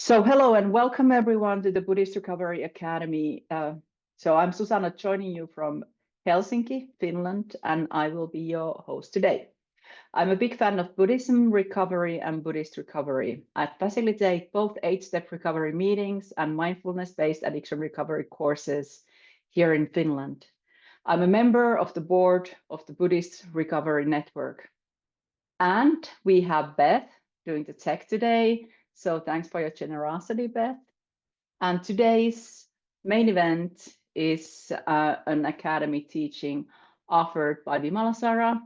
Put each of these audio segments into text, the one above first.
So hello and welcome everyone to the Buddhist Recovery Academy. So I'm Susanna, joining you from Helsinki, Finland, and I will be your host today. I'm a big fan of Buddhism recovery and Buddhist recovery. I facilitate both 8-step recovery meetings and mindfulness-based addiction recovery courses here in Finland. I'm a member of the board of the Buddhist Recovery Network. And we have Beth doing the tech today. So thanks for your generosity, Beth. And today's main event is an academy teaching offered by Vimalasara.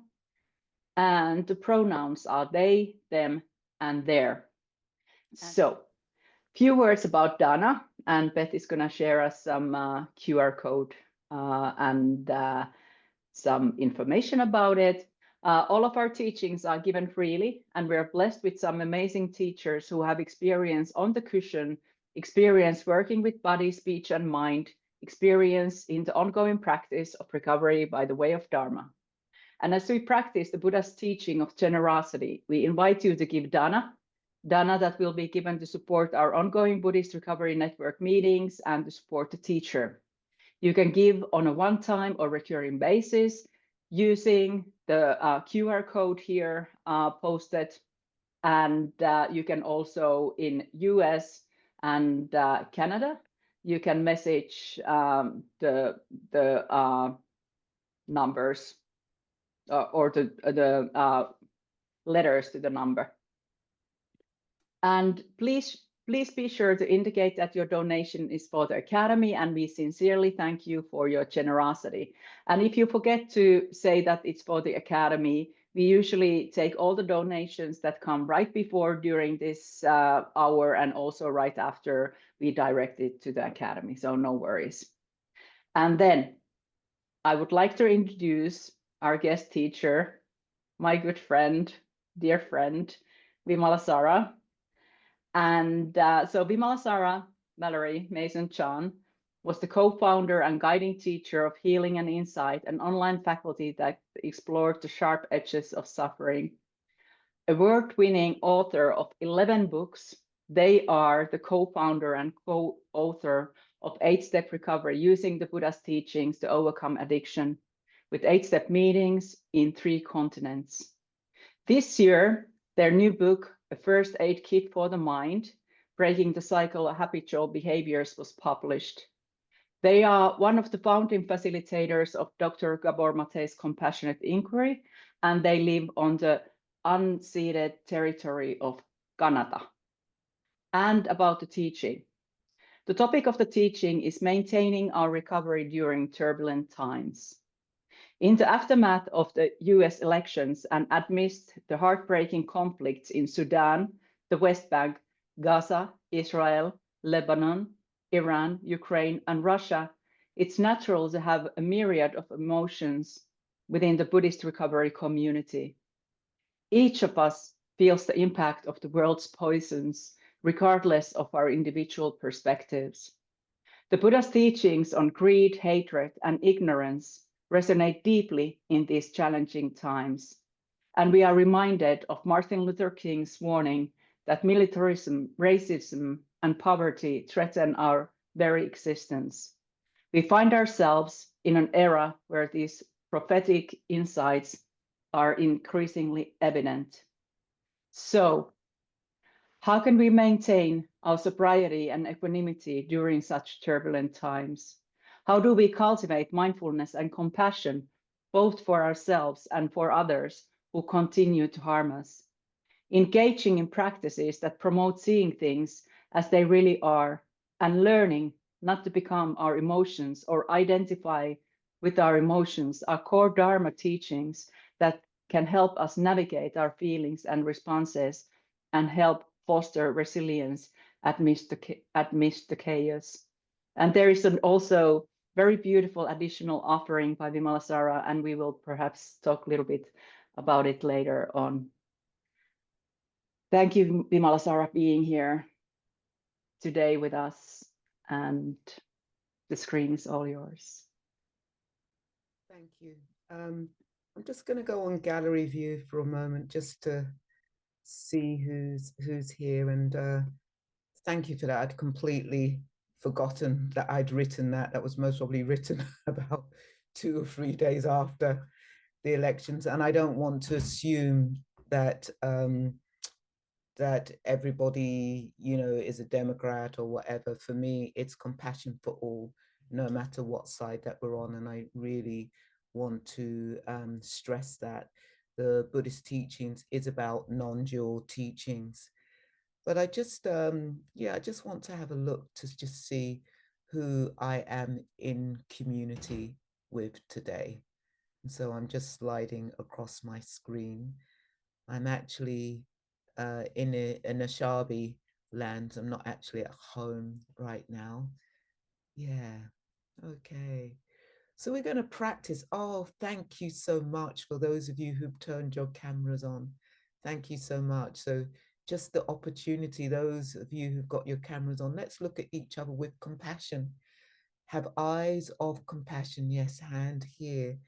And the pronouns are they, them, and their. So few words about Dana, and Beth is going to share us some QR code and some information about it. All of our teachings are given freely, and we're blessed with some amazing teachers who have experience on the cushion, experience working with body, speech, and mind, experience in the ongoing practice of recovery by the way of Dharma. And as we practice the Buddha's teaching of generosity, we invite you to give dana that will be given to support our ongoing Buddhist Recovery Network meetings and to support the teacher. You can give on a one-time or recurring basis using the QR code here posted, and you can also in US and Canada, you can message the numbers or the letters to the number. And please be sure to indicate that your donation is for the Academy, and we sincerely thank you for your generosity. And if you forget to say that it's for the Academy, we usually take all the donations that come right before, during this hour, and also right after we direct it to the Academy, so no worries. And then I would like to introduce our guest teacher, my good friend, dear friend, Vimalasara. And so Vimalasara, Valerie Mason-Chan, was the co-founder and guiding teacher of Healing and Insight, an online faculty that explored the sharp edges of suffering. Award-winning author of 11 books, they are the co-founder and co-author of 8-Step Recovery, using the Buddha's teachings to overcome addiction, with 8-step meetings in 3 continents. This year, their new book, A First Aid Kit for the Mind, Breaking the Cycle of Habitual Behaviours, was published. They are one of the founding facilitators of Dr. Gabor Mate's Compassionate Inquiry, and they live on the unceded territory of Kanata. And about the teaching. The topic of the teaching is maintaining our recovery during turbulent times. In the aftermath of the US elections and amidst the heartbreaking conflicts in Sudan, the West Bank, Gaza, Israel, Lebanon, Iran, Ukraine, and Russia, it's natural to have a myriad of emotions within the Buddhist recovery community. Each of us feels the impact of the world's poisons, regardless of our individual perspectives. The Buddha's teachings on greed, hatred, and ignorance resonate deeply in these challenging times. And we are reminded of Martin Luther King's warning that militarism, racism, and poverty threaten our very existence. We find ourselves in an era where these prophetic insights are increasingly evident. So, how can we maintain our sobriety and equanimity during such turbulent times? How do we cultivate mindfulness and compassion, both for ourselves and for others who continue to harm us? Engaging in practices that promote seeing things as they really are, and learning not to become our emotions or identify with our emotions are core Dharma teachings that can help us navigate our feelings and responses and help foster resilience amidst the chaos. And there is also very beautiful additional offering by Vimalasara, and we will perhaps talk a little bit about it later on. Thank you, Vimalasara, being here today with us, and the screen is all yours. Thank you. I'm just going to go on gallery view for a moment just to see who's here, and Thank you for that. I'd completely forgotten that I'd written that. That was most probably written about 2 or 3 days after the elections. And I don't want to assume that that everybody, you know, is a Democrat or whatever. For me, it's compassion for all, no matter what side that we're on. And I really want to stress that the Buddhist teachings is about non-dual teachings. But I just, yeah, I just want to have a look to just see who I am in community with today. And so I'm just sliding across my screen. I'm actually in a Shabi land. I'm not actually at home right now. Yeah, okay. So we're going to practice. Oh, thank you so much for those of you who've turned your cameras on. Thank you so much. So just the opportunity, those of you who've got your cameras on, let's look at each other with compassion. Have eyes of compassion. Yes, hand here.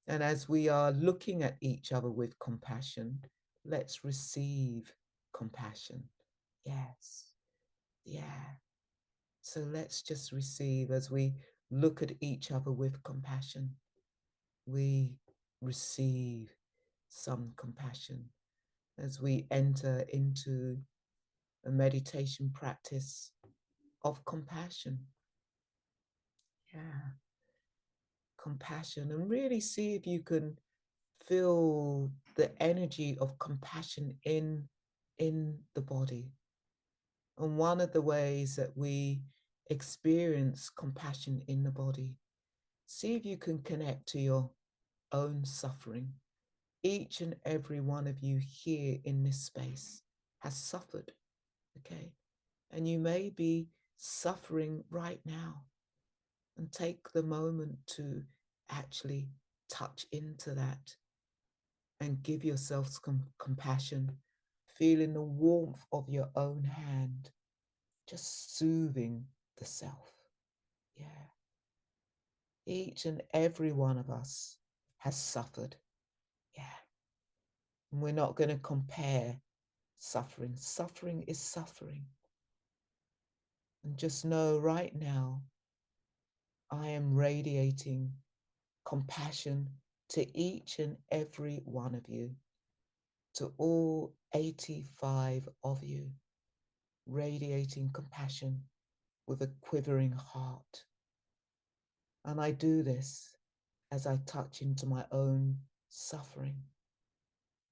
And as we are looking at each other with compassion, let's receive compassion. Yes. Yeah. So let's just receive as we look at each other with compassion. We receive some compassion as we enter into a meditation practice of compassion. Yeah. Compassion, and really see if you can feel the energy of compassion in the body. And one of the ways that we experience compassion in the body, see if you can connect to your own suffering. Each and every one of you here in this space has suffered, okay? And you may be suffering right now, and take the moment to actually touch into that and give yourself compassion, feeling the warmth of your own hand, just soothing the self. Yeah. Each and every one of us has suffered. Yeah. And we're not going to compare suffering. Suffering is suffering. And just know right now, I am radiating compassion to each and every one of you, to all 85 of you, radiating compassion with a quivering heart. And I do this as I touch into my own suffering.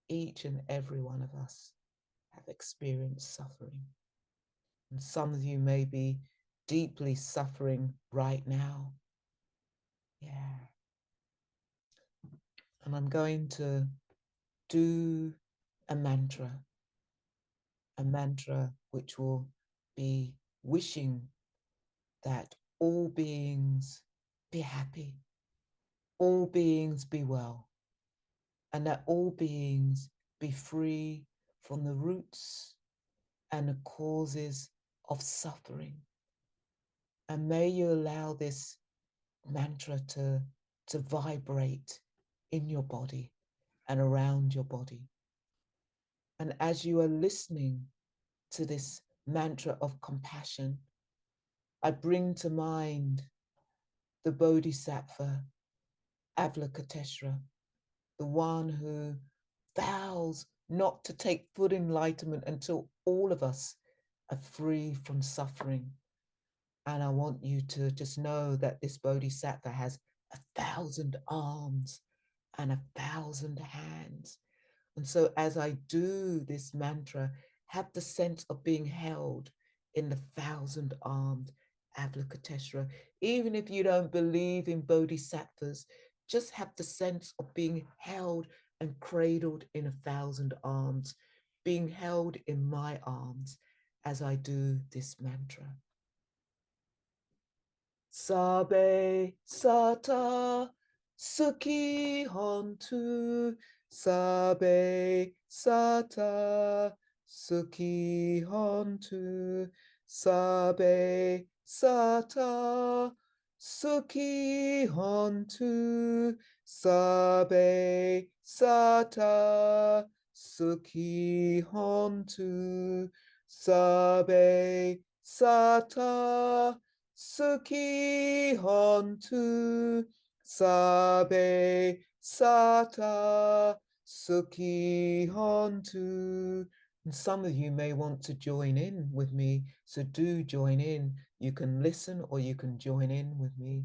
Each and every one of us have experienced suffering. And some of you may be deeply suffering right now. Yeah. And I'm going to do a mantra which will be wishing that all beings be happy, all beings be well, and that all beings be free from the roots and the causes of suffering. And may you allow this mantra to vibrate in your body and around your body. And as you are listening to this mantra of compassion, I bring to mind the Bodhisattva Avalokiteshvara, the one who vows not to take full enlightenment until all of us are free from suffering. And I want you to just know that this Bodhisattva has 1,000 arms and 1,000 hands. And so as I do this mantra, have the sense of being held in the 1,000-armed Avalokiteshvara. Even if you don't believe in bodhisattvas, just have the sense of being held and cradled in 1,000 arms, being held in my arms as I do this mantra. Sabe sata sukhi hontu, sabe sata sukhi hontu, sabe sata sukhi hontu, sabe sata sukhi hontu, sabe sata, suki hontu, sabe sata, suki hontu. And some of you may want to join in with me, so do join in. You can listen or you can join in with me.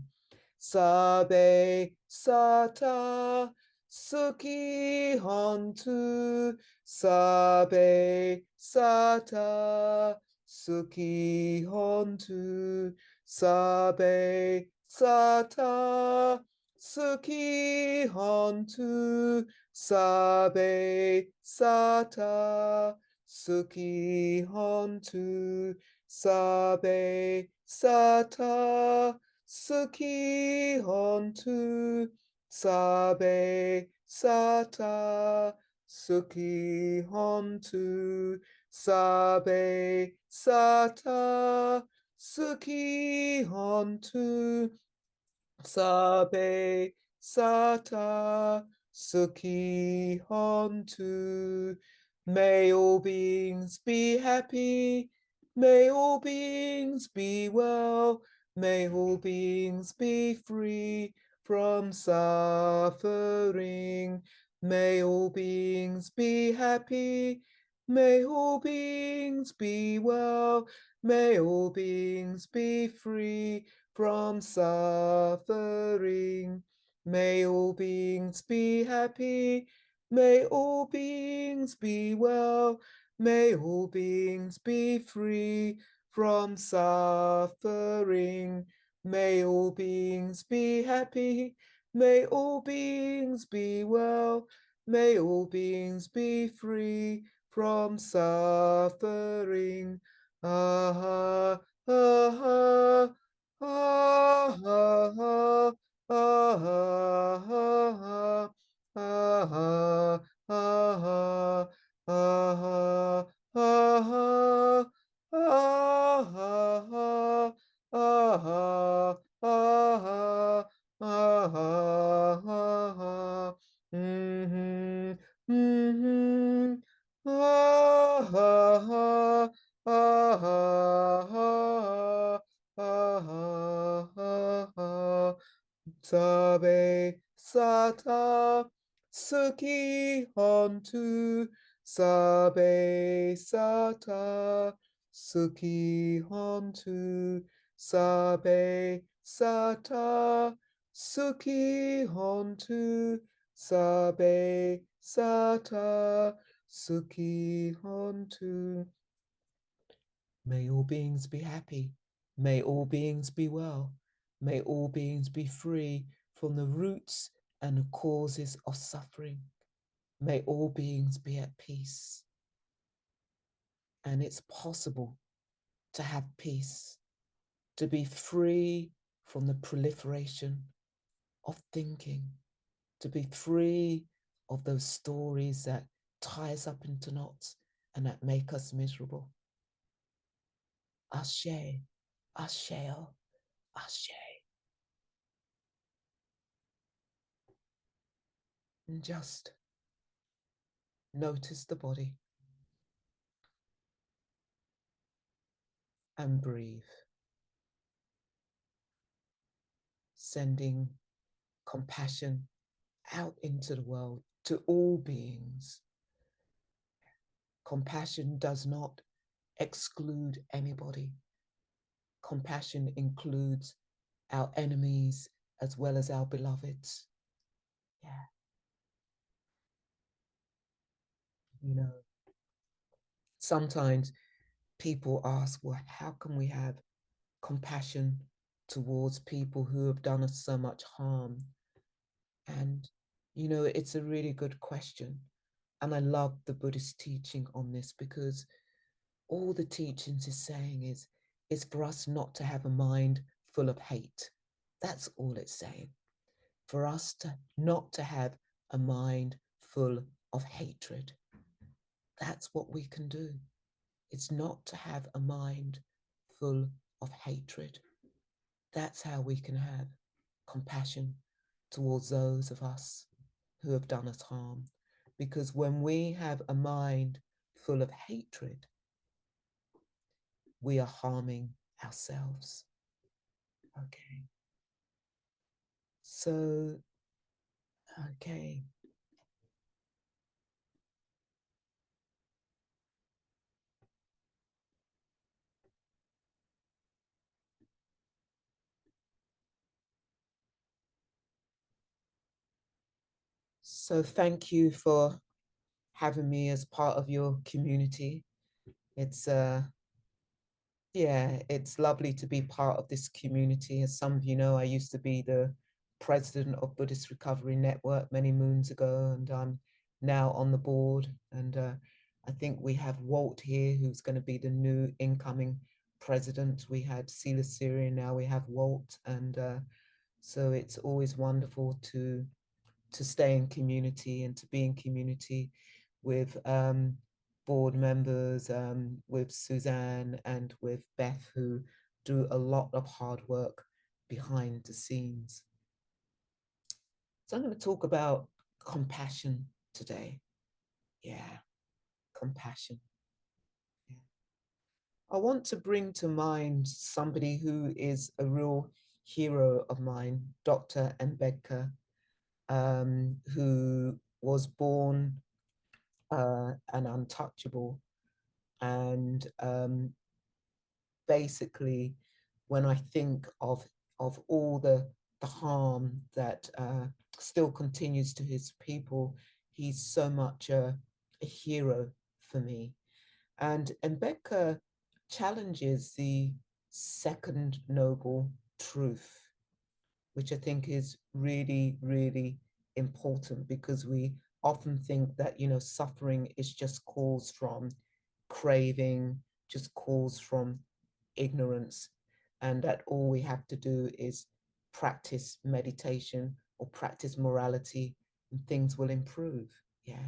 Sabe sata, suki hontu, sabe sata, suki hontu, sabe sata, suki hontu, sabe sata, suki hontu, sabe sata, suki hontu, sabe sata, suki hontu, sabe sata, suki hontu, sabe sata, suki hontu. May all beings be happy, may all beings be well, may all beings be free from suffering. May all beings be happy, may all beings be well, may all beings be free from suffering. May all beings be happy, may all beings be well, may all beings be free from suffering. May all beings be happy, may all beings be well, may all beings be free from suffering. Ah, ah, ah, ah, ah, ah, ah, ah, ah, ah, ah, ah, sabe sata, suki hontu, sabe sata, suki hontu, sabe sata, suki hontu, sabe sata, suki hontu. May all beings be happy. May all beings be well. May all beings be free from the roots and the causes of suffering. May all beings be at peace. And it's possible to have peace, to be free from the proliferation of thinking, to be free of those stories that tie us up into knots and that make us miserable. Ashe, Asheo, Ashe. And just notice the body and breathe, sending compassion out into the world to all beings. Compassion does not exclude anybody. Compassion includes our enemies as well as our beloveds. Yeah. You know, sometimes people ask, well, how can we have compassion towards people who have done us so much harm? And, you know, it's a really good question. And I love the Buddhist teaching on this, because all the teachings is saying is for us not to have a mind full of hate. That's all it's saying. For us to not to have a mind full of hatred. That's what we can do. It's not to have a mind full of hatred. That's how we can have compassion towards those of us who have done us harm. Because when we have a mind full of hatred, we are harming ourselves. Okay. So, okay. So thank you for having me as part of your community. It's yeah, it's lovely to be part of this community. As some of you know, I used to be the president of Buddhist Recovery Network many moons ago, and I'm now on the board. And I think we have Walt here, who's going to be the new incoming president. We had Sila Syria, now we have Walt, and so it's always wonderful to stay in community and to be in community with board members, with Suzanne and with Beth, who do a lot of hard work behind the scenes. So I'm going to talk about compassion today. Yeah, compassion. Yeah. I want to bring to mind somebody who is a real hero of mine, Dr. Mbeka, who was born an untouchable. And basically, when I think of all the harm that still continues to his people, he's so much a hero for me. And Mbeka challenges the second noble truth, which I think is really, really important, because we often think that, you know, suffering is just caused from craving, just caused from ignorance, and that all we have to do is practice meditation or practice morality and things will improve. Yeah.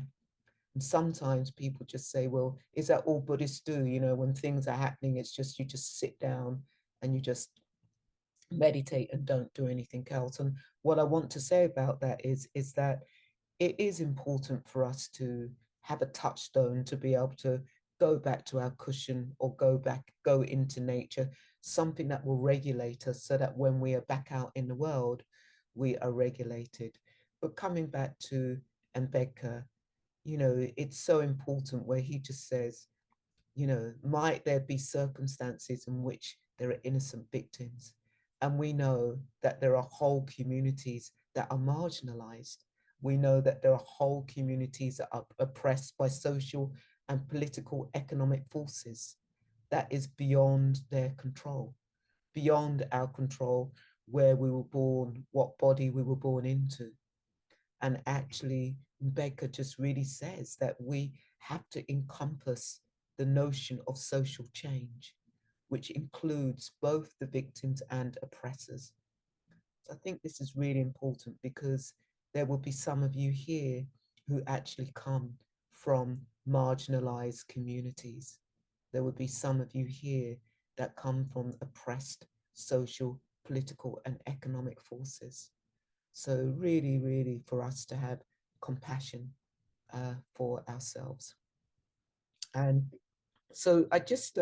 And sometimes people just say, well, is that all Buddhists do? You know, when things are happening, it's just you just sit down and you just meditate and don't do anything else. And what I want to say about that is that it is important for us to have a touchstone, to be able to go back to our cushion or go into nature, something that will regulate us so that when we are back out in the world, we are regulated. But coming back to Mbeka, you know, it's so important where he just says, you know, might there be circumstances in which there are innocent victims? And we know that there are whole communities that are marginalized. We know that there are whole communities that are oppressed by social and political economic forces that is beyond their control, beyond our control, where we were born, what body we were born into. And actually, Mbeka just really says that we have to encompass the notion of social change, which includes both the victims and oppressors. So I think this is really important, because there will be some of you here who actually come from marginalized communities. There will be some of you here that come from oppressed social, political, and economic forces. So really, really for us to have compassion for ourselves. And so I just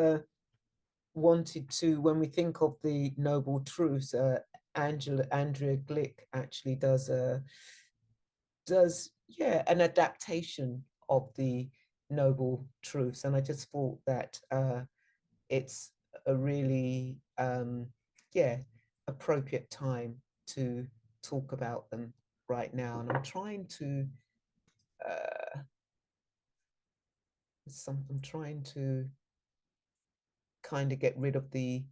wanted to, when we think of the noble truths, Andrea Glick actually does an adaptation of the noble truths, and I just thought that it's a really appropriate time to talk about them right now. And I'm trying to I'm trying to kind of get rid of the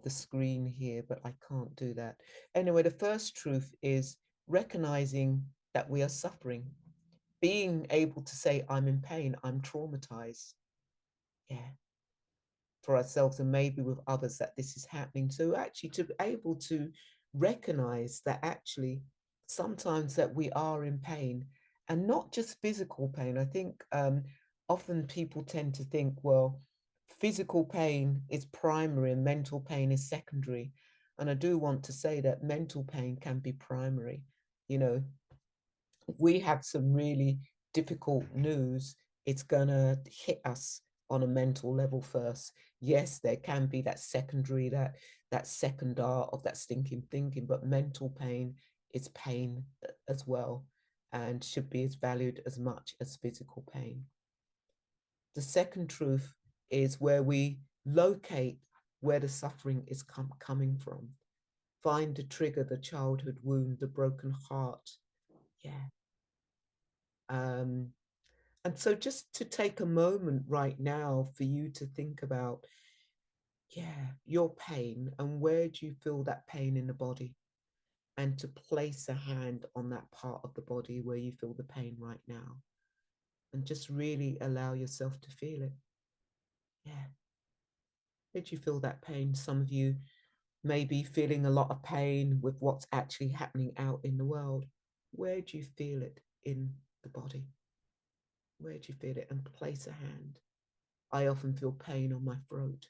screen here, but I can't do that. Anyway, the first truth is recognizing that we are suffering, being able to say, I'm in pain, I'm traumatized. Yeah. For ourselves and maybe with others that this is happening. So actually to be able to recognize that actually sometimes that we are in pain, and not just physical pain. I think often people tend to think, well, physical pain is primary and mental pain is secondary. And I do want to say that mental pain can be primary. You know, if we have some really difficult news, it's gonna hit us on a mental level first. Yes, there can be that secondary, that secondar of that stinking thinking, but mental pain is pain as well, and should be as valued as much as physical pain. The second truth is where we locate where the suffering is coming from. Find the trigger, the childhood wound, the broken heart. Yeah. And so just to take a moment right now for you to think about, yeah, your pain and where do you feel that pain in the body? And to place a hand on that part of the body where you feel the pain right now. And just really allow yourself to feel it. Yeah. Did you feel that pain? Some of you may be feeling a lot of pain with what's actually happening out in the world. Where do you feel it in the body? Where do you feel it? And place a hand. I often feel pain on my throat,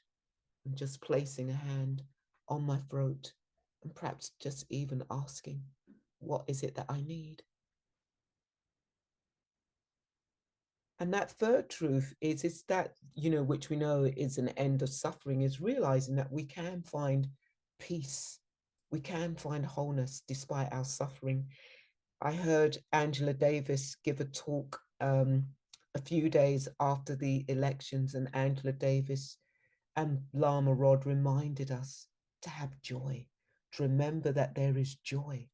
and just placing a hand on my throat and perhaps just even asking, what is it that I need? And that third truth is that, you know, which we know is an end of suffering, is realizing that we can find peace. We can find wholeness despite our suffering. I heard Angela Davis give a talk a few days after the elections, and Angela Davis and Lama Rod reminded us to have joy, to remember that there is joy,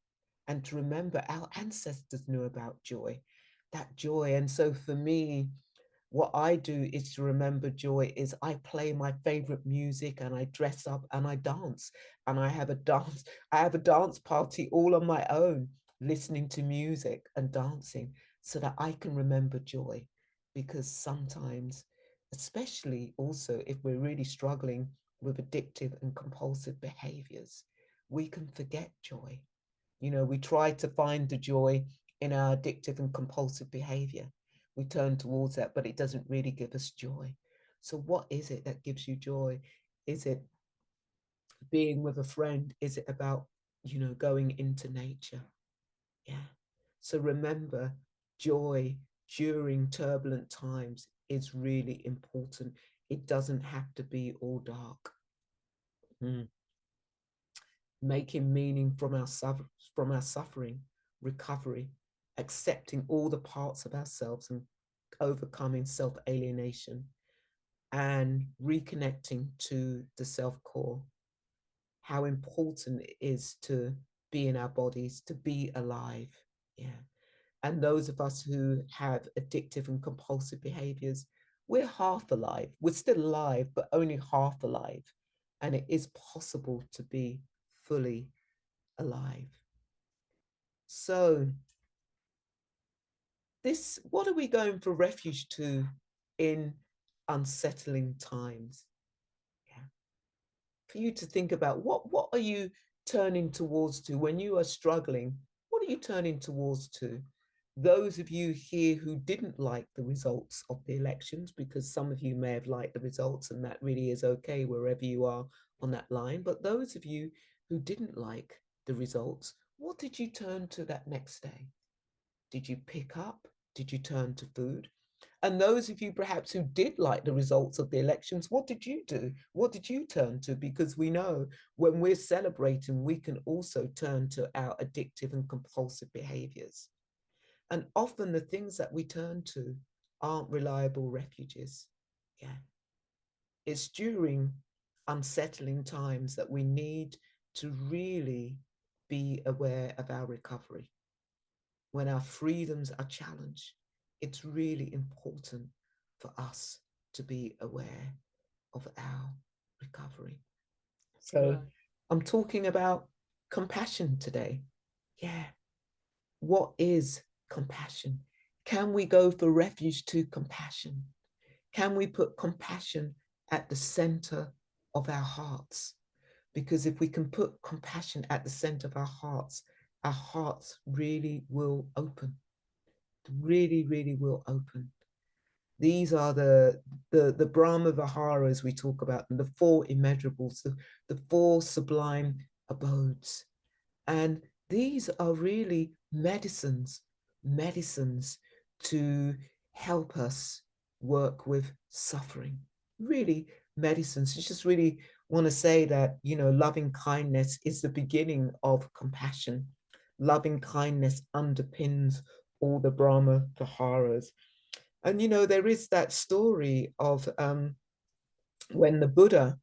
and to remember our ancestors knew about joy, that joy. And so for me, what I do is to remember joy is I play my favorite music and I dress up and I dance, and I have a dance party all on my own, listening to music and dancing so that I can remember joy. Because sometimes, especially also if we're really struggling with addictive and compulsive behaviors, we can forget joy. You know, we try to find the joy in our addictive and compulsive behavior. We turn towards that, but it doesn't really give us joy. So what is it that gives you joy? Is it being with a friend? Is it about, you know, going into nature? Yeah. So remember, joy during turbulent times is really important. It doesn't have to be all dark. Making meaning from our suffering, recovery, accepting all the parts of ourselves and overcoming self-alienation, and reconnecting to the self-core. How important it is to be in our bodies, to be alive. Yeah. And those of us who have addictive and compulsive behaviors, we're half alive. We're still alive, but only half alive. And it is possible to be fully alive. So this, what are we going for refuge to in unsettling times? Yeah. For you to think about what are you turning towards to when you are struggling? What are you turning towards to? Those of you here who didn't like the results of the elections, because some of you may have liked the results, and that really is okay wherever you are on that line. But those of you who didn't like the results, what did you turn to that next day? Did you pick up? Did you turn to food? And those of you perhaps who did like the results of the elections, what did you do? What did you turn to? Because we know when we're celebrating, we can also turn to our addictive and compulsive behaviors. And often the things that we turn to aren't reliable refuges. Yeah. It's during unsettling times that we need to really be aware of our recovery. When our freedoms are challenged, it's really important for us to be aware of our recovery. So I'm talking about compassion today. Yeah. What is compassion? Can we go for refuge to compassion? Can we put compassion at the center of our hearts? Because if we can put compassion at the center of our hearts really will open. Really, really will open. These are the Brahma Viharas we talk about, and the four immeasurables, the four sublime abodes. And these are really medicines to help us work with suffering. Really, medicines. I just really want to say that, you know, loving kindness is the beginning of compassion. Loving kindness underpins all the Brahma Viharas. And, you know, there is that story of when the Buddha,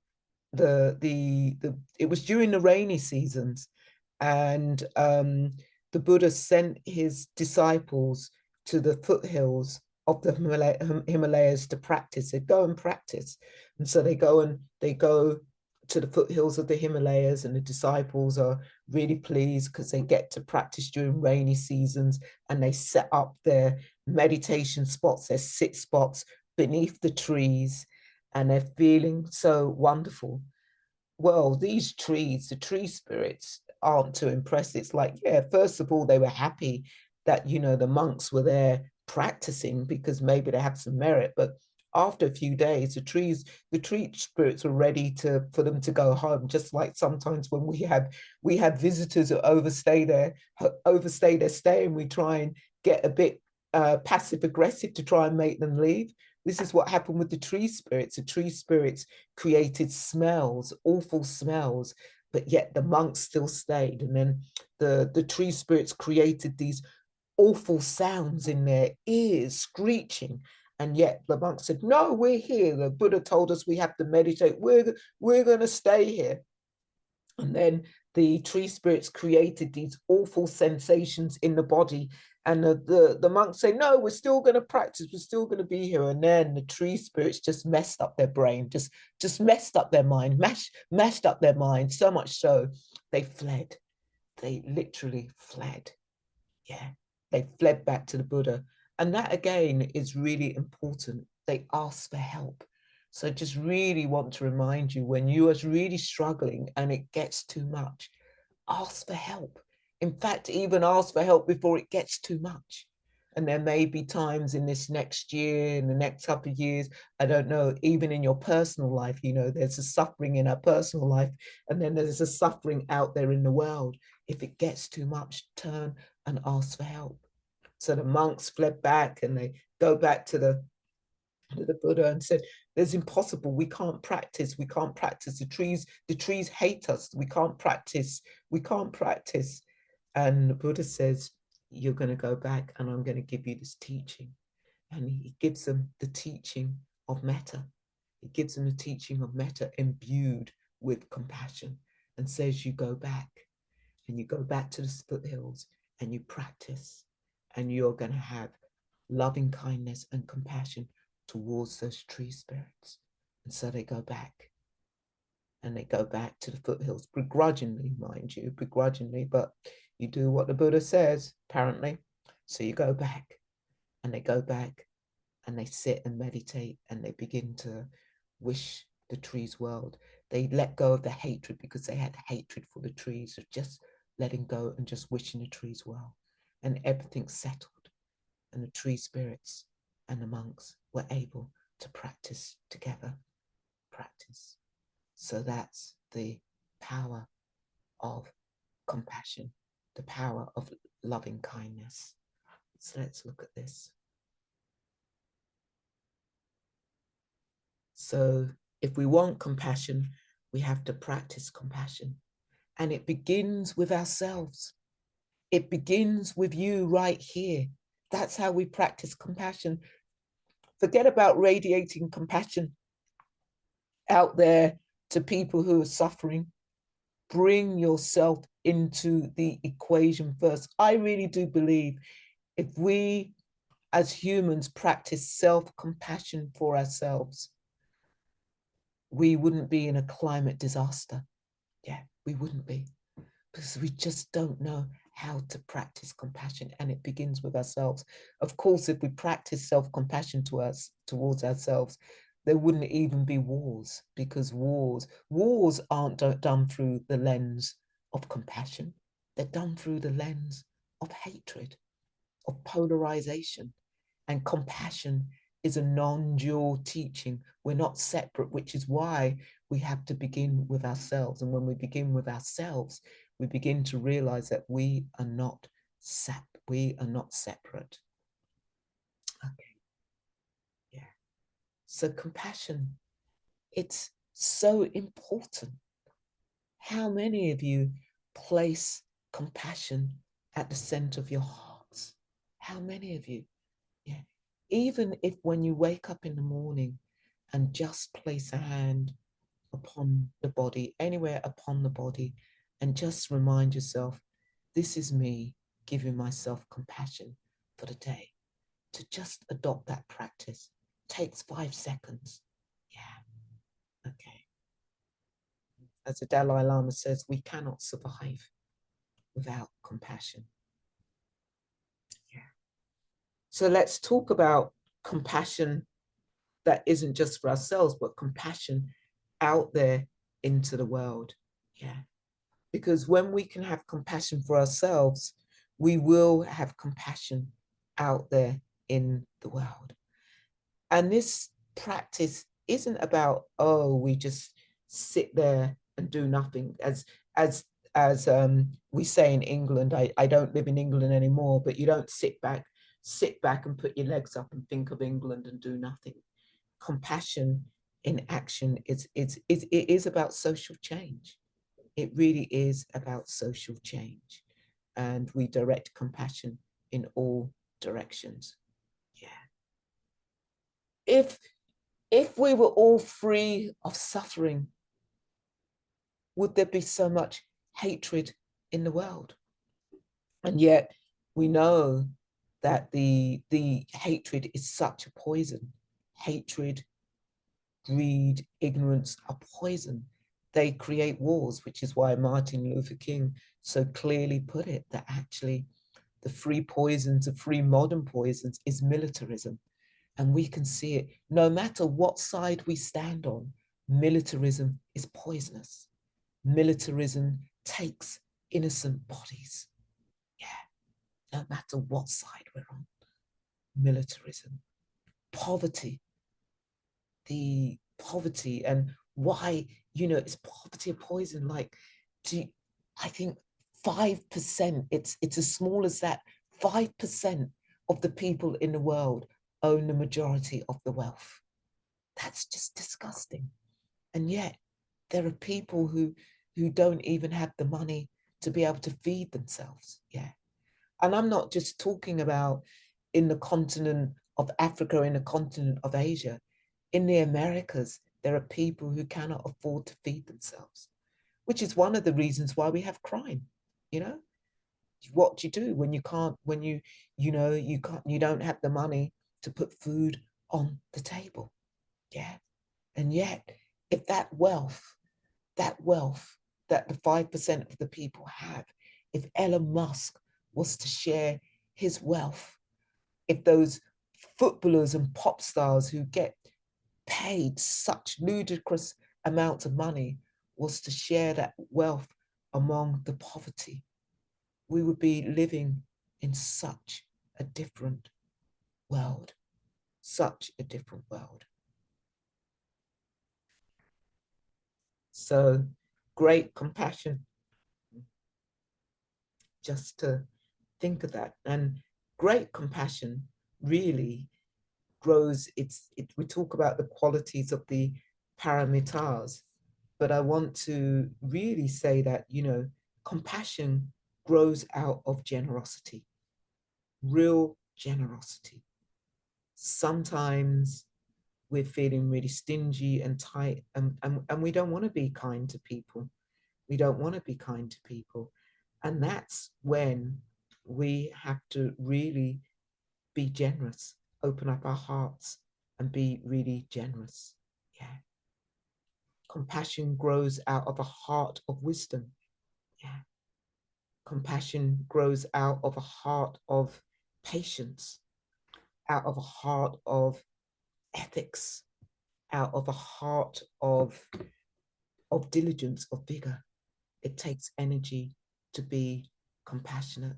it was during the rainy seasons, and the Buddha sent his disciples to the foothills of the Himalayas to practice. They go and practice, and so they go to the foothills of the Himalayas, and the disciples are really pleased because they get to practice during rainy seasons, and they set up their meditation spots, their sit spots beneath the trees, and they're feeling so wonderful. Well, these trees, the tree spirits aren't too impressed. It's like, yeah, first of all, they were happy that, you know, the monks were there practicing because maybe they had some merit. But after a few days, the tree spirits were ready for them to go home. Just like sometimes when we have visitors who overstay their stay, and we try and get a bit passive aggressive to try and make them leave. This is what happened with the tree spirits. The tree spirits created smells, awful smells, but yet the monks still stayed. And then the tree spirits created these awful sounds in their ears, screeching. And yet the monks said, no, we're here. The Buddha told us we have to meditate. We're going to stay here. And then the tree spirits created these awful sensations in the body. And the monks say, no, we're still going to practice. We're still going to be here. And then the tree spirits just messed up their brain, just messed up their mind, mashed up their mind, so much so they fled. They literally fled. Yeah, they fled back to the Buddha. And that again is really important. They asked for help. So I just really want to remind you, when you are really struggling and it gets too much, ask for help. In fact, even ask for help before it gets too much. And there may be times in this next year, in the next couple of years, I don't know, even in your personal life, you know, there's a suffering in our personal life, and then there's a suffering out there in the world. If it gets too much, turn and ask for help. So the monks fled back, and they go back to the Buddha and said, "It's impossible. We can't practice. We can't practice. The trees hate us. We can't practice. We can't practice." And the Buddha says, "You're going to go back, and I'm going to give you this teaching." And he gives them the teaching of metta. He gives them the teaching of metta imbued with compassion, and says, "You go back, and you go back to the foothills, and you practice, and you're going to have loving kindness and compassion towards those tree spirits." And so they go back, and they go back to the foothills, begrudgingly, mind you, begrudgingly, but you do what the Buddha says, apparently. So you go back, and they go back, and they sit and meditate, and they begin to wish the trees well. They let go of the hatred, because they had hatred for the trees, of just letting go and just wishing the trees well. And everything settled, and the tree spirits and the monks were able to practice together. Practice. So that's the power of compassion, the power of loving kindness. So let's look at this. So if we want compassion, we have to practice compassion. And it begins with ourselves. It begins with you right here. That's how we practice compassion. Forget about radiating compassion out there to people who are suffering. Bring yourself into the equation first. I really do believe if we as humans practice self-compassion for ourselves, we wouldn't be in a climate disaster. Yeah, we wouldn't be, because we just don't know how to practice compassion, and it begins with ourselves. Of course, if we practice self-compassion towards ourselves, there wouldn't even be wars, because wars aren't done through the lens of compassion. They're done through the lens of hatred, of polarization. And compassion is a non-dual teaching. We're not separate, which is why we have to begin with ourselves. And when we begin with ourselves, we begin to realize that we are not separate. Okay. Yeah. So compassion, it's so important. How many of you place compassion at the center of your hearts? How many of you? Yeah. Even if when you wake up in the morning and just place a hand upon the body, anywhere upon the body, and just remind yourself, this is me giving myself compassion for the day. To just adopt that practice takes 5 seconds. Yeah. Okay. As the Dalai Lama says, we cannot survive without compassion. Yeah. So let's talk about compassion that isn't just for ourselves, but compassion out there into the world. Yeah. Because when we can have compassion for ourselves, we will have compassion out there in the world. And this practice isn't about, oh, we just sit there and do nothing. As we say in England, I don't live in England anymore, but you don't sit back and put your legs up and think of England and do nothing. Compassion in action it is about social change. It really is about social change. And we direct compassion in all directions. Yeah. If we were all free of suffering, would there be so much hatred in the world? And yet we know that the hatred is such a poison. Hatred, greed, ignorance are poison. They create wars, which is why Martin Luther King so clearly put it, that actually the free poisons, the free modern poisons is militarism. And we can see it, no matter what side we stand on, militarism is poisonous. Militarism takes innocent bodies. Yeah, no matter what side we're on. Militarism. Poverty. The poverty and why, is poverty a poison? Like, I think 5%, it's as small as that, 5% of the people in the world own the majority of the wealth. That's just disgusting. And yet there are people who don't even have the money to be able to feed themselves. Yeah. And I'm not just talking about in the continent of Africa, in the continent of Asia. In the Americas, there are people who cannot afford to feed themselves, which is one of the reasons why we have crime. What do you do when you can't, when you don't have the money to put food on the table? Yeah. And yet, if that wealth that the 5% of the people have, if Elon Musk was to share his wealth, if those footballers and pop stars who get paid such ludicrous amounts of money was to share that wealth among the poverty, we would be living in such a different world, such a different world. So great compassion, just to think of that. And great compassion really grows, we talk about the qualities of the paramitas, but I want to really say that, compassion grows out of generosity, real generosity. Sometimes we're feeling really stingy and tight, and we don't want to be kind to people. We don't want to be kind to people. And that's when we have to really be generous, open up our hearts and be really generous. Yeah. Compassion grows out of a heart of wisdom. Yeah. Compassion grows out of a heart of patience, out of a heart of ethics, out of a heart of diligence, of vigor. It takes energy to be compassionate.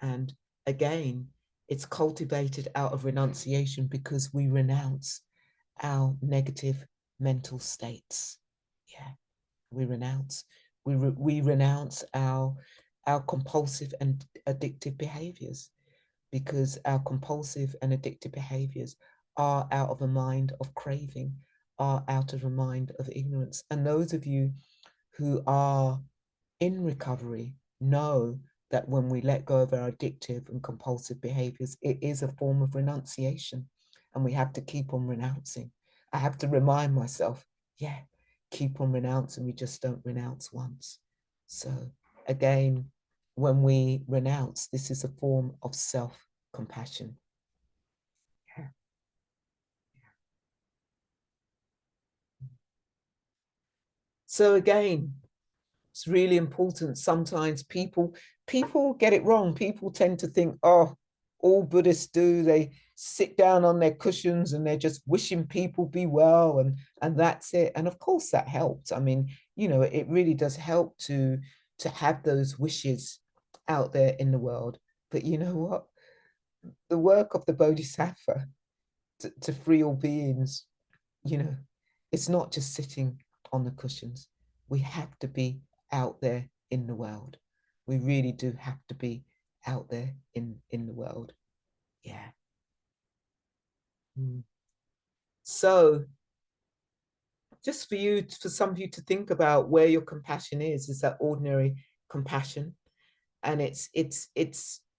And again, it's cultivated out of renunciation, because we renounce our negative mental states. Yeah, we renounce. We renounce our compulsive and addictive behaviors, because our compulsive and addictive behaviors are out of a mind of craving, are out of a mind of ignorance. And those of you who are in recovery know that when we let go of our addictive and compulsive behaviors, it is a form of renunciation, and we have to keep on renouncing. I have to remind myself, yeah, keep on renouncing. We just don't renounce once. So again, when we renounce, this is a form of self-compassion. Yeah. So again, it's really important. Sometimes people get it wrong. People tend to think, oh, all Buddhists do, they sit down on their cushions and they're just wishing people be well, and that's it. And of course that helps. I mean, you know, it really does help to have those wishes out there in the world. But you know what? The work of the Bodhisattva to free all beings, you know, it's not just sitting on the cushions. We have to be out there in the world. We really do have to be out there in the world. Yeah. So just for some of you to think about where your compassion is that ordinary compassion. And it's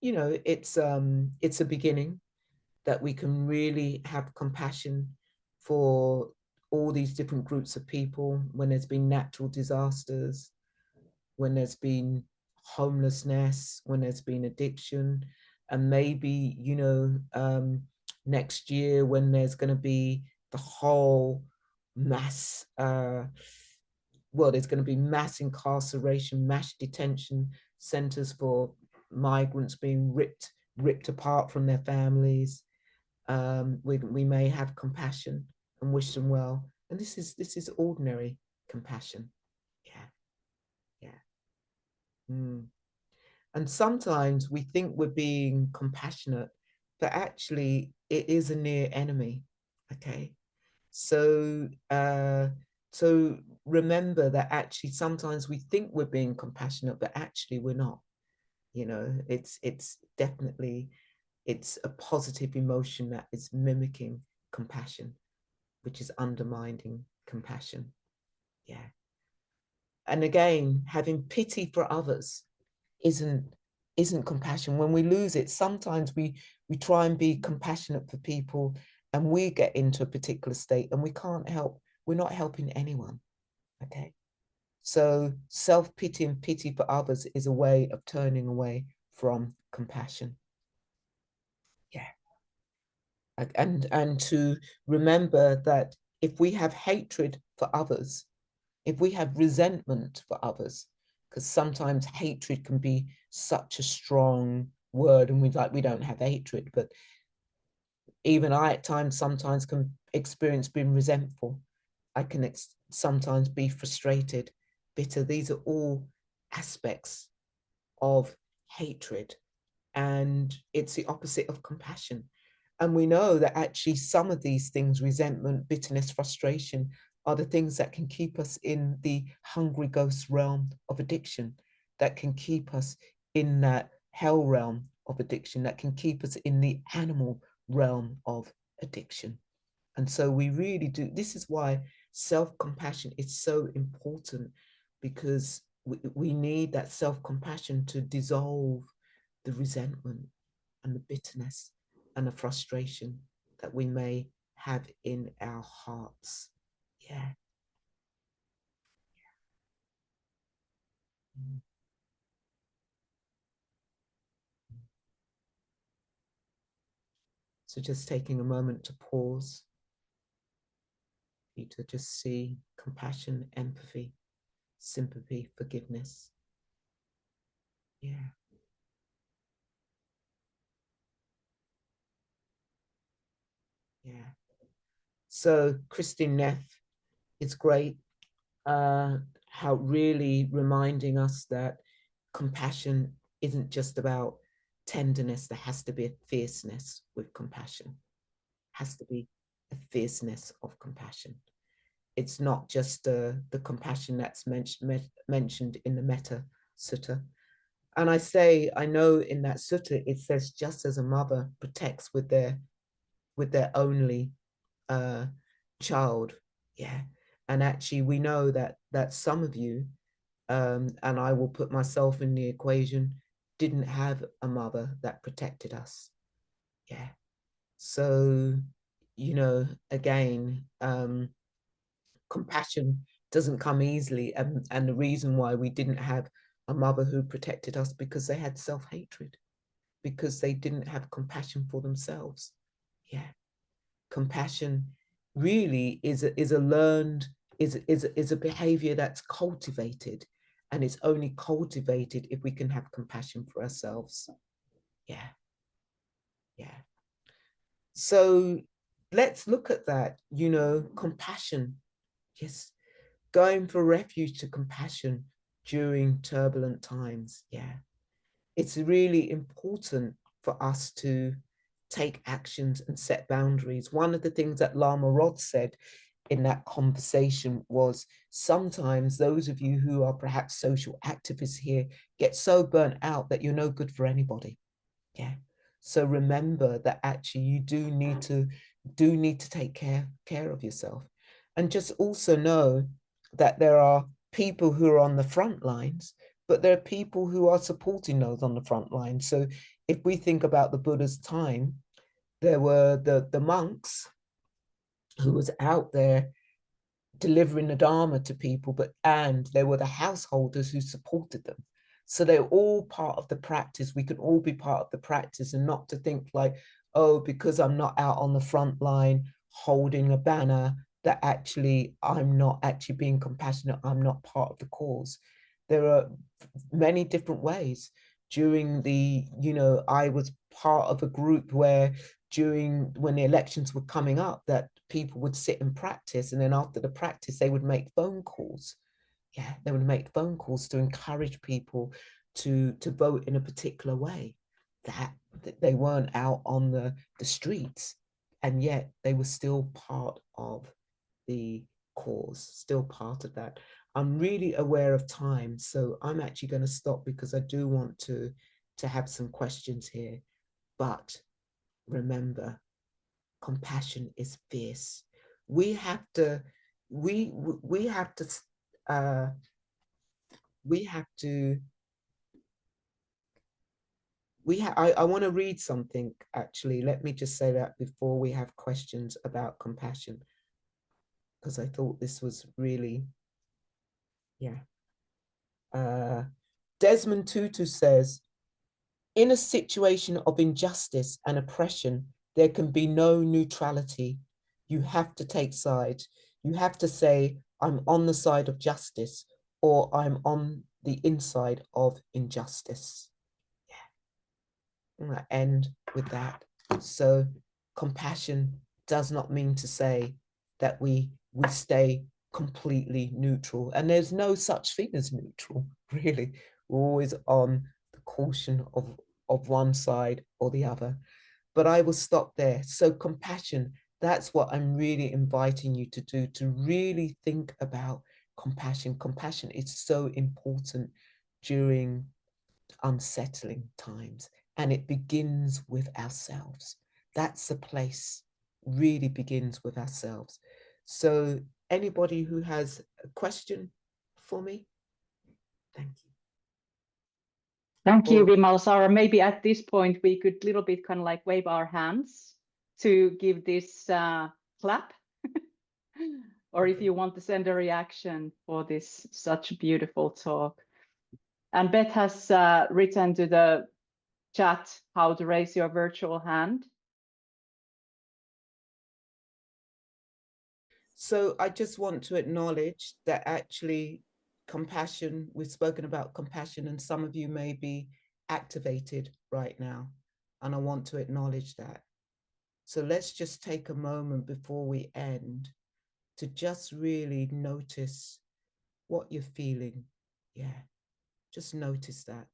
you know, it's a beginning that we can really have compassion for all these different groups of people when there's been natural disasters, when there's been homelessness, when there's been addiction, and maybe, you know, next year when there's going to be the whole mass, well, there's going to be mass incarceration, mass detention centers for migrants being ripped apart from their families. We may have compassion and wish them well, and this is ordinary compassion. Yeah, yeah. And sometimes we think we're being compassionate, but actually it is a near enemy. Okay, so so remember that actually sometimes we think we're being compassionate, but actually we're not. You know, it's definitely, it's a positive emotion that is mimicking compassion, which is undermining compassion. Yeah. And again, having pity for others isn't compassion. When we lose it, sometimes we try and be compassionate for people, and we get into a particular state and we can't help, we're not helping anyone. Okay. So self-pity and pity for others is a way of turning away from compassion. Yeah. And to remember that if we have hatred for others, if we have resentment for others, because sometimes hatred can be such a strong word, and we don't have hatred, but even I at times sometimes can experience being resentful. I can sometimes be frustrated, bitter. These are all aspects of hatred, and it's the opposite of compassion. And we know that actually some of these things, resentment, bitterness, frustration, are the things that can keep us in the hungry ghost realm of addiction, that can keep us in that hell realm of addiction, that can keep us in the animal realm of addiction. And so we really do, this is why self-compassion is so important, because we need that self-compassion to dissolve the resentment and the bitterness and the frustration that we may have in our hearts. Yeah. So just taking a moment to pause, you to just see compassion, empathy, sympathy, forgiveness. Yeah. Yeah. So Christine Neff, it's great how really reminding us that compassion isn't just about tenderness. There has to be a fierceness with compassion. Has to be a fierceness of compassion. It's not just the compassion that's mentioned in the Metta Sutta. And I know in that sutta, it says, just as a mother protects with their with their only child. Yeah. And actually we know that some of you, and I will put myself in the equation, didn't have a mother that protected us. Yeah. So, you know, again, compassion doesn't come easily. And the reason why we didn't have a mother who protected us, because they had self-hatred, because they didn't have compassion for themselves. Yeah. Compassion really is a learned, is a behavior that's cultivated, and it's only cultivated if we can have compassion for ourselves. Yeah. Yeah. So let's look at that, you know, compassion. Yes. Going for refuge to compassion during turbulent times. Yeah. It's really important for us to take actions and set boundaries. One of the things that Lama Rod said in that conversation was, sometimes those of you who are perhaps social activists here get so burnt out that you're no good for anybody. Yeah. So remember that actually you do need to take care of yourself. And just also know that there are people who are on the front lines, but there are people who are supporting those on the front line. So if we think about the Buddha's time, there were the monks who was out there delivering the Dharma to people, and there were the householders who supported them. So they're all part of the practice. We can all be part of the practice, and not to think like, oh, because I'm not out on the front line holding a banner, that actually I'm not actually being compassionate, I'm not part of the cause. There are many different ways. During the, you know, I was part of a group where when the elections were coming up, that people would sit and practice, and then after the practice they would make phone calls. Yeah, they would make phone calls to encourage people to vote in a particular way, that they weren't out on the streets, and yet they were still part of the cause, still part of that. I'm really aware of time, so I'm actually going to stop, because I do want to have some questions here. But remember, compassion is fierce. We have to we have to uh we have to I want to read something, actually. Let me just say that before we have questions about compassion, because I thought this was really, yeah. Desmond Tutu says, in a situation of injustice and oppression, there can be no neutrality. You have to take sides. You have to say, I'm on the side of justice, or I'm on the inside of injustice. Yeah. I'm gonna end with that. So compassion does not mean to say that we stay completely neutral. And there's no such thing as neutral, really. We're always on the caution of one side or the other. But I will stop there. So compassion, that's what I'm really inviting you to do, to really think about compassion. Compassion is so important during unsettling times, and it begins with ourselves. That's the place, really begins with ourselves. So anybody who has a question for me? Thank you. Thank you, Vimalasara. Maybe at this point we could little bit kind of like wave our hands to give this clap. Or if you want to send a reaction for this such beautiful talk. And Beth has written to the chat how to raise your virtual hand. So I just want to acknowledge that actually compassion, we've spoken about compassion, and some of you may be activated right now. And I want to acknowledge that. So let's just take a moment before we end to just really notice what you're feeling. Yeah, just notice that.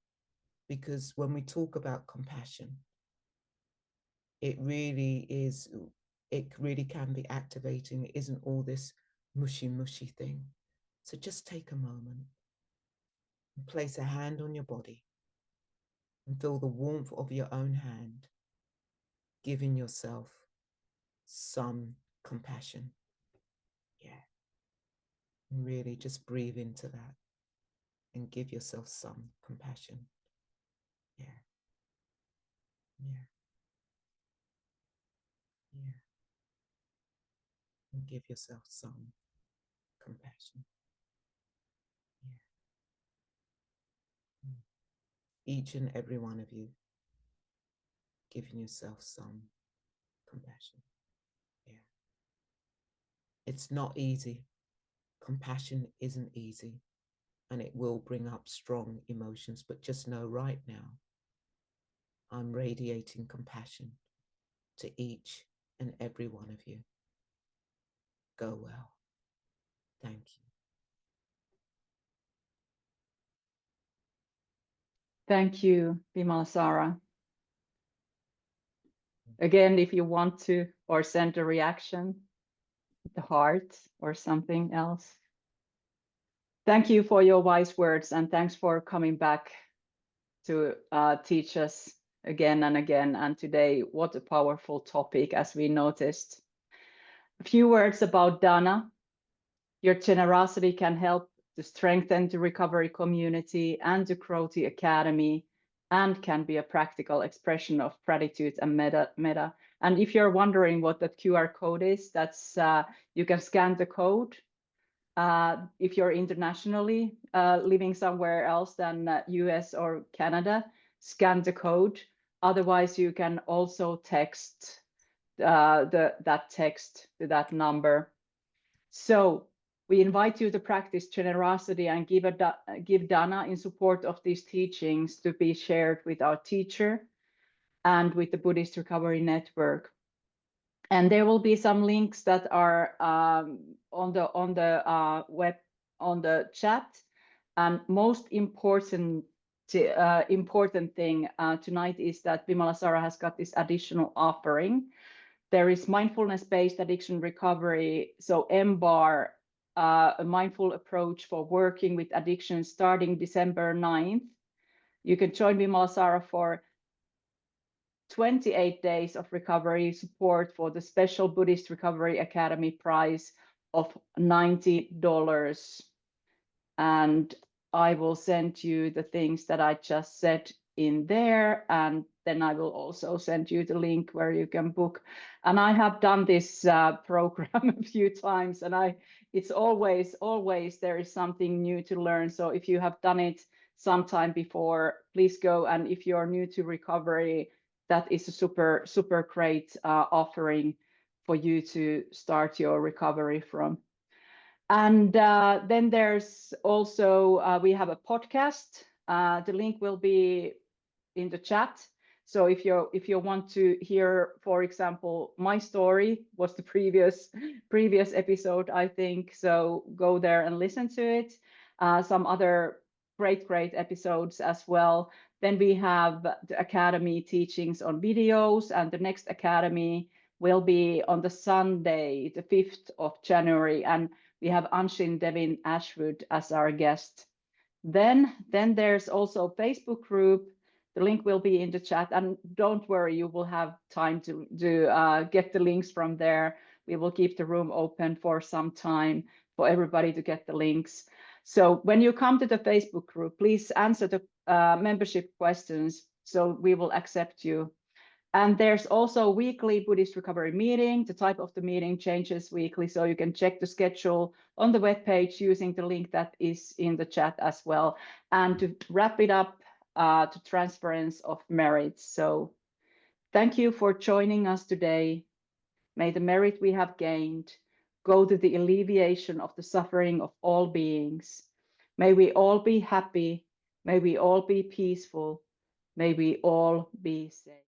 Because when we talk about compassion, it really is, it really can be activating. It isn't all this mushy thing. So just take a moment and place a hand on your body and feel the warmth of your own hand, giving yourself some compassion. Yeah. And really just breathe into that and give yourself some compassion. Yeah. Yeah. Yeah. And give yourself some compassion. Yeah. Each and every one of you, giving yourself some compassion. Yeah. It's not easy. Compassion isn't easy, and it will bring up strong emotions, but just know right now, I'm radiating compassion to each and every one of you. Go well. Thank you. Thank you, Vimalasara. Again, if you want to, or send a reaction, the heart or something else. Thank you for your wise words, and thanks for coming back to teach us again and again. And today, what a powerful topic, as we noticed. A few words about Dana. Your generosity can help to strengthen the recovery community and to grow the academy, and can be a practical expression of gratitude and meta. And if you're wondering what that QR code is, that's you can scan the code. If you're internationally living somewhere else than US or Canada, scan the code. Otherwise, you can also text that text to that number. So we invite you to practice generosity and give Dana in support of these teachings to be shared with our teacher and with the Buddhist Recovery Network. And there will be some links that are on the web, on the chat. And most important thing tonight is that Vimalasara has got this additional offering. There is mindfulness-based addiction recovery, so MBAR, a mindful approach for working with addiction, starting December 9th. You can join Vimalasara for 28 days of recovery support for the special Buddhist Recovery Academy price of $90. And I will send you the things that I just said in there, and then I will also send you the link where you can book. And I have done this program a few times, and it's always there is something new to learn. So if you have done it sometime before, please go. And if you're new to recovery, that is a super great offering for you to start your recovery from. And then there's also, we have a podcast. The link will be in the chat. So if you want to hear, for example, my story was the previous episode, I think. So go there and listen to it. Some other great episodes as well. Then we have the Academy teachings on videos, and the next Academy will be on the Sunday, the 5th of January. And we have Anshin Devin Ashwood as our guest. Then there's also a Facebook group. The link will be in the chat, and don't worry, you will have time to get the links from there. We will keep the room open for some time for everybody to get the links. So when you come to the Facebook group, please answer the membership questions, so we will accept you. And there's also a weekly Buddhist recovery meeting. The type of the meeting changes weekly, so you can check the schedule on the webpage using the link that is in the chat as well. And to wrap it up, to transference of merits. So thank you for joining us today. May the merit we have gained go to the alleviation of the suffering of all beings. May we all be happy. May we all be peaceful. May we all be safe.